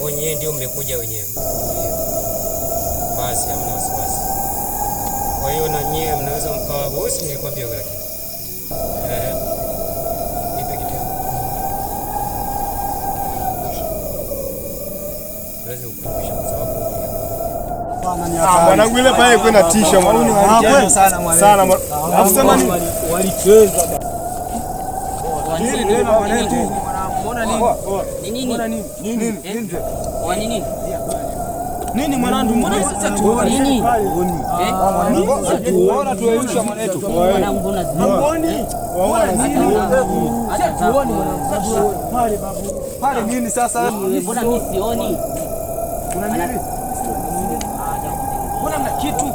Wenyewe ndio mmekuja wenyewe. Basi hamna wasiwasi. Kwa hiyo na nyewe mnaweza mkawa bosi, nilikwambia wewe lakini. Nipe kitendo. Lazima ukamilishe kwa sababu mwanangu ile pale kwenda tisha mwanangu. Sana afsema ni walicheza. Nini mwanangu? Mbona nini? Nini? Nini mwanangu? Mbona sasa tuone nini? Tuona tueusha mwanetu. Mwanangu mbona zioni? Acha tuone mwanangu. Pale babu. Pale nini sasa? Mbona mimi sioni? Kuna nini? Mbona mna kitu?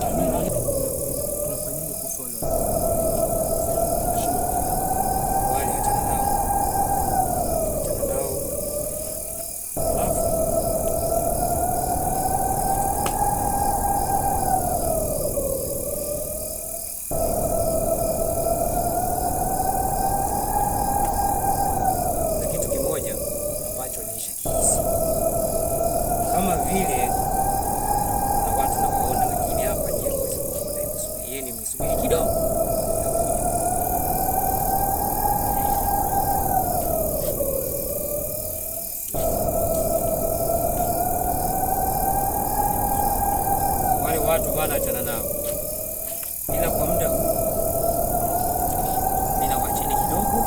kama vile na watu nawaona, lakini hapa je, yeye ni msubiri kidogo. Wale watu bana, achana nao, ila kwa muda mimi nawacheni kidogo.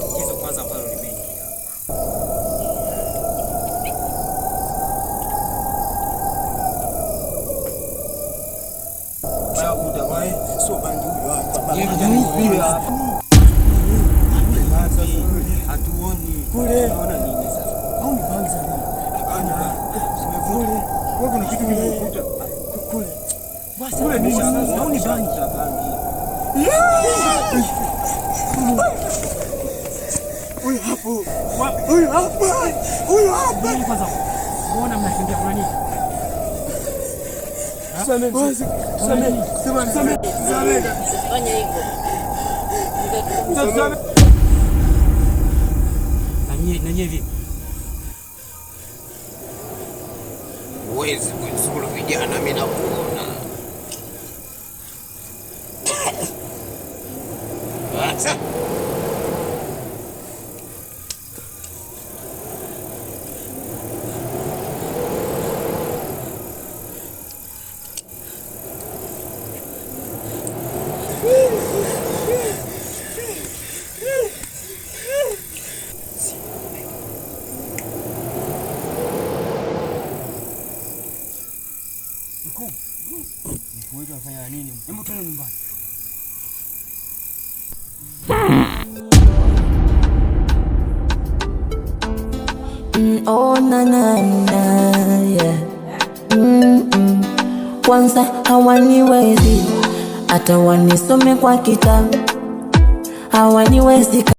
Tatizo kwanza ambalo limeingia hatuoni kule. Unaona nini sasa? Au ni bangi za nini? Hapana. Kule. Wewe kuna kitu kimekukuta kule. Basi kule nini sasa? Au ni bangi za bangi? Huyu hapo. Huyu hapo. Huyu hapo. Kwanza. Mbona mnakimbia kwa nini? Fanya hivyo. Na nyie vipi? Huwezi kuisulu vijana, mimi nakuona. Mkuu anafanya nini? Hebu twende nyumbani. Oh na na na yeah. Kwanza hawaniwezi hata wanisome kwa kitabu, hawaniwezi.